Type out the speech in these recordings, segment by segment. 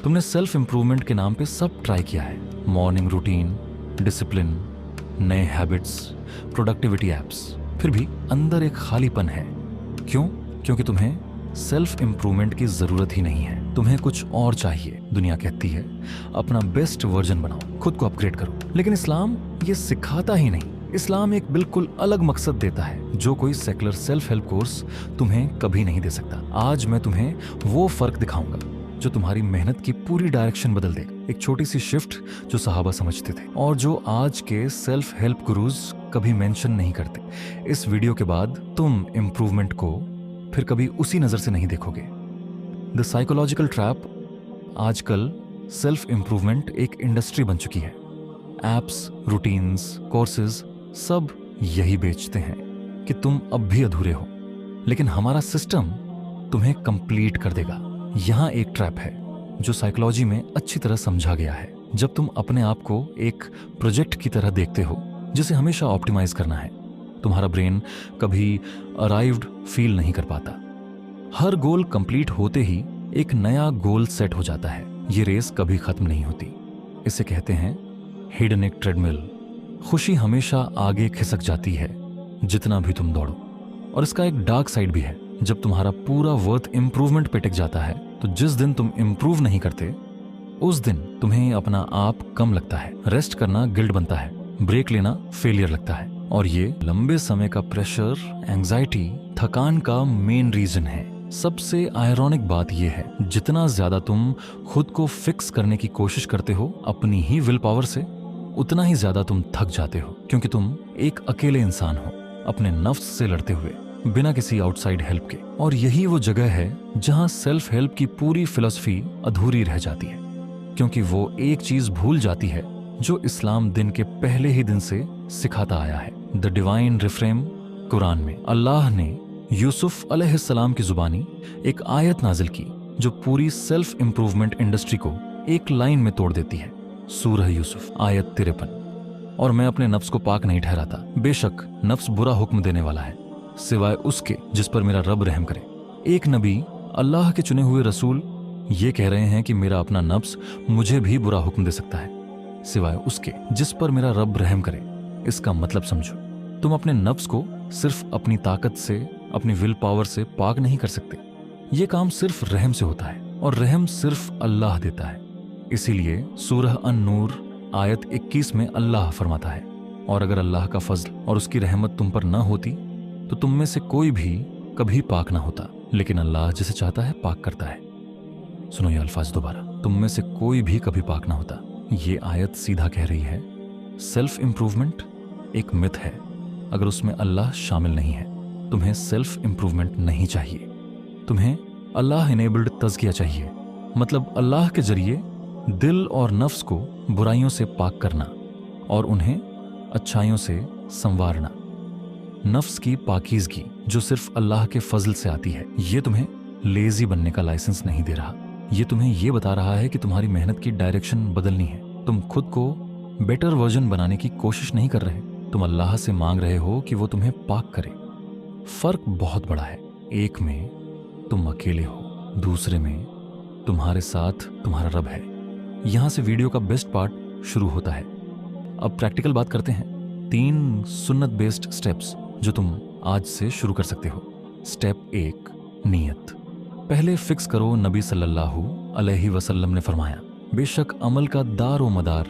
तुमने self improvement के नाम पे सब ट्राई किया है, मॉर्निंग रूटीन, डिसिप्लिन, नए हैबिट्स, प्रोडक्टिविटी एप्स, फिर भी अंदर एक खालीपन है। क्यों? क्योंकि तुम्हें सेल्फ इंप्रूवमेंट की जरूरत ही नहीं है, तुम्हें कुछ और चाहिए। दुनिया कहती है अपना बेस्ट वर्जन बनाओ, खुद को अपग्रेड करो, लेकिन इस्लाम ये सिखाता ही नहीं। इस्लाम एक बिल्कुल अलग मकसद देता है जो कोई सेकुलर सेल्फ हेल्प कोर्स तुम्हें कभी नहीं दे सकता। आज मैं तुम्हें वो फर्क दिखाऊंगा जो तुम्हारी मेहनत की पूरी डायरेक्शन बदल देगा। एक छोटी सी शिफ्ट जो सहाबा समझते थे और जो आज के सेल्फ हेल्प गुरुज कभी मेंशन नहीं करते। इस वीडियो के बाद तुम इंप्रूवमेंट को फिर कभी उसी नजर से नहीं देखोगे। The psychological trap. आजकल सेल्फ इंप्रूवमेंट एक इंडस्ट्री बन चुकी है। एप्स, रूटीन्स, कोर्सेज सब यही बेचते हैं कि तुम अब भी अधूरे हो, लेकिन हमारा सिस्टम तुम्हें कंप्लीट कर देगा। यहां एक ट्रैप है जो साइकोलॉजी में अच्छी तरह समझा गया है। जब तुम अपने आप को एक प्रोजेक्ट की तरह देखते हो जिसे हमेशा ऑप्टिमाइज करना है, तुम्हारा ब्रेन कभी अराइव्ड फील नहीं कर पाता। हर गोल कंप्लीट होते ही एक नया गोल सेट हो जाता है। ये रेस कभी खत्म नहीं होती। इसे कहते हैं हिडनिक ट्रेडमिल। खुशी हमेशा आगे खिसक जाती है जितना भी तुम दौड़ो। और इसका एक डार्क साइड भी है। जब तुम्हारा पूरा वर्थ इंप्रूवमेंट पे टिक जाता है तो जिस दिन तुम इंप्रूव नहीं करते उस दिन तुम्हें अपना आप कम लगता है। रेस्ट करना गिल्ट बनता है, ब्रेक लेना फेलियर लगता है। और ये लंबे समय का प्रेशर, एंजाइटी, थकान का मेन रीजन है। सबसे आयरॉनिक बात यह है, जितना ज्यादा तुम खुद को फिक्स करने की कोशिश करते हो अपनी ही विल पावर से, उतना ही ज्यादा तुम थक जाते हो, क्योंकि तुम एक अकेले इंसान हो अपने नफ्स से लड़ते हुए बिना किसी आउटसाइड हेल्प के। और यही वो जगह है जहां सेल्फ हेल्प की पूरी फिलॉसफी अधूरी रह जाती है, क्योंकि वो एक चीज भूल जाती है जो इस्लाम दिन के पहले ही दिन से सिखाता आया है। The divine reframe. कुरान में अल्लाह ने यूसुफ अलैहिस्सलाम की जुबानी एक आयत नाजिल की जो पूरी सेल्फ इंप्रूवमेंट इंडस्ट्री को एक लाइन में तोड़ देती है। सूरह यूसुफ आयत 53। और मैं अपने नफ्स को पाक नहीं ठहराता, बेशक नफ्स बुरा हुक्म देने वाला है सिवाय उसके जिस पर मेरा रब रहम करे। एक नबी, अल्लाह के चुने हुए रसूल ये कह रहे हैं कि मेरा अपना नफ्स मुझे भी बुरा हुक्म दे सकता है सिवाय उसके जिस पर मेरा रब रहम करे। इसका मतलब समझो, तुम अपने नफ्स को सिर्फ अपनी ताकत से, अपनी विल पावर से पाक नहीं कर सकते। ये काम सिर्फ रहम से होता है और रहम सिर्फ अल्लाह देता है। इसीलिए सूरह अन-नूर आयत 21 में अल्लाह फरमाता है, और अगर अल्लाह का फजल और उसकी रहमत तुम पर ना होती तो तुम में से कोई भी कभी पाक ना होता, लेकिन अल्लाह जिसे चाहता है पाक करता है। सुनो ये अल्फाज दोबारा, तुम में से कोई भी कभी पाक ना होता। ये आयत सीधा कह रही है सेल्फ इंप्रूवमेंट एक मिथ है। अगर उसमें अल्लाह शामिल नहीं है, तुम्हें सेल्फ इंप्रूवमेंट नहीं चाहिए। तुम्हें अल्लाह इनेबल्ड तज़किया चाहिए, मतलब अल्लाह के जरिए दिल और नफ्स को बुराइयों से पाक करना और उन्हें अच्छाइयों से संवारना। नफ्स की पाकीज़गी जो सिर्फ अल्लाह के फजल से आती है। ये तुम्हें लेजी बनने का लाइसेंस नहीं दे रहा, ये तुम्हें ये बता रहा है कि तुम्हारी मेहनत की डायरेक्शन बदलनी है। तुम खुद को बेटर वर्जन बनाने की कोशिश नहीं कर रहे, तुम अल्लाह से मांग रहे हो कि वो तुम्हें पाक करे। फर्क बहुत बड़ा है। एक में तुम अकेले हो, दूसरे में तुम्हारे साथ तुम्हारा रब है। यहां से वीडियो का बेस्ट पार्ट शुरू होता है। अब प्रैक्टिकल बात करते हैं। 3 सुन्नत बेस्ड स्टेप्स जो तुम आज से शुरू कर सकते हो। स्टेप 1, नीयत। पहले फिक्स करो नबी सल्लल्लाहु अलैहि वसल्लम ने फरमाया, बेशक अमल का दारो मदार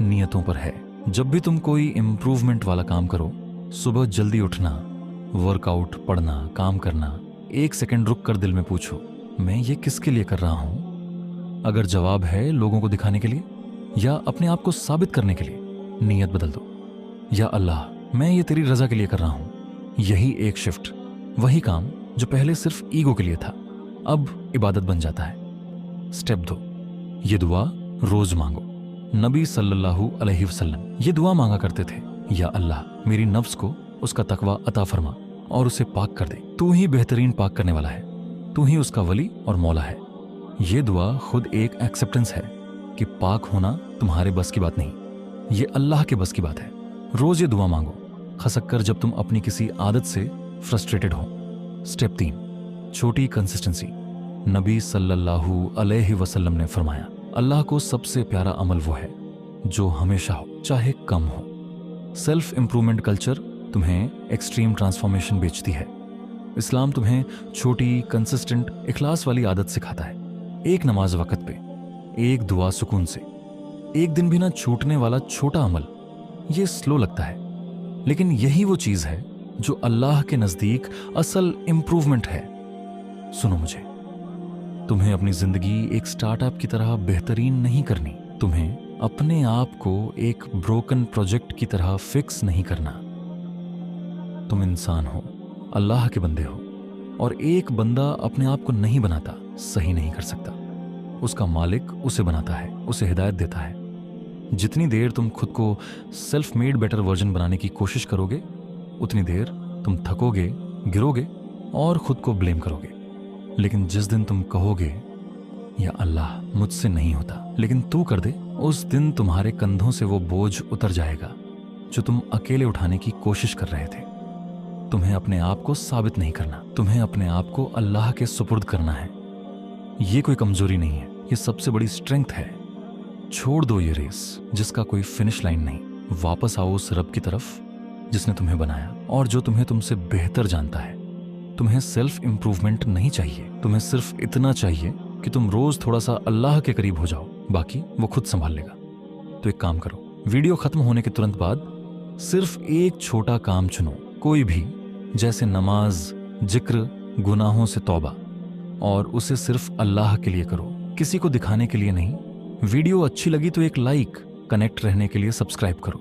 नियतों पर है। जब भी तुम कोई इंप्रूवमेंट वाला काम करो, सुबह जल्दी उठना, वर्कआउट, पढ़ना, काम करना, 1 सेकंड रुक कर दिल में पूछो, मैं ये किसके लिए कर रहा हूं? अगर जवाब है लोगों को दिखाने के लिए या अपने आप को साबित करने के लिए, नीयत बदल दो। या अल्लाह, मैं ये तेरी रजा के लिए कर रहा हूं। यही एक शिफ्ट, वही काम जो पहले सिर्फ ईगो के लिए था, अब इबादत बन जाता है। स्टेप 2, ये दुआ रोज मांगो। नबी सल्लल्लाहु अलैहि वसल्लम ये दुआ मांगा करते थे, या अल्लाह मेरी नफ्स को उसका तकवा अता फरमा और उसे पाक कर दे। तू ही बेहतरीन पाक करने वाला है, तू ही उसका वली और मौला है। ये दुआ खुद एक एक्सेप्टेंस है कि पाक होना तुम्हारे बस की बात नहीं, ये अल्लाह के बस की बात है। रोज ये दुआ मांगो, खसक कर जब तुम अपनी किसी आदत से फ्रस्ट्रेटेड हो। स्टेप 3, छोटी कंसिस्टेंसी। नबी सल्लल्लाहु अलैहि वसल्लम ने फरमाया, अल्लाह को सबसे प्यारा अमल वो है जो हमेशा हो, चाहे कम हो। सेल्फ इंप्रूवमेंट कल्चर तुम्हें एक्सट्रीम ट्रांसफॉर्मेशन बेचती है। इस्लाम तुम्हें छोटी, कंसिस्टेंट, इखलास वाली आदत सिखाता है। एक नमाज वक्त पे, एक दुआ सुकून से, एक दिन भी ना छूटने वाला छोटा अमल। ये स्लो लगता है, लेकिन यही वो चीज है जो अल्लाह के नजदीक असल इंप्रूवमेंट है। सुनो मुझे, तुम्हें अपनी जिंदगी एक स्टार्टअप की तरह बेहतरीन नहीं करनी। तुम्हें अपने आप को एक ब्रोकन प्रोजेक्ट की तरह फिक्स नहीं करना। तुम इंसान हो, अल्लाह के बंदे हो, और एक बंदा अपने आप को नहीं बनाता, सही नहीं कर सकता। उसका मालिक उसे बनाता है, उसे हिदायत देता है। जितनी देर तुम खुद को सेल्फ मेड बेटर वर्जन बनाने की कोशिश करोगे, उतनी देर तुम थकोगे, गिरोगे और खुद को ब्लेम करोगे। लेकिन जिस दिन तुम कहोगे या अल्लाह मुझसे नहीं होता लेकिन तू कर दे, उस दिन तुम्हारे कंधों से वो बोझ उतर जाएगा जो तुम अकेले उठाने की कोशिश कर रहे थे। तुम्हें अपने आप को साबित नहीं करना, तुम्हें अपने आप को अल्लाह के सुपुर्द करना है। ये कोई कमजोरी नहीं है, ये सबसे बड़ी स्ट्रेंथ है। छोड़ दो ये रेस जिसका कोई फिनिश लाइन नहीं। वापस आओ उस रब की तरफ जिसने तुम्हें बनाया और जो तुम्हें तुमसे बेहतर जानता है। तुम्हें सेल्फ इंप्रूवमेंट नहीं चाहिए, तुम्हें सिर्फ इतना चाहिए कि तुम रोज थोड़ा सा अल्लाह के करीब हो जाओ, बाकी वो खुद संभाल लेगा। तो एक काम करो, वीडियो खत्म होने के तुरंत बाद सिर्फ एक छोटा काम चुनो, कोई भी, जैसे नमाज, जिक्र, गुनाहों से तौबा, और उसे सिर्फ अल्लाह के लिए करो, किसी को दिखाने के लिए नहीं। वीडियो अच्छी लगी तो एक लाइक, कनेक्ट रहने के लिए सब्सक्राइब करो।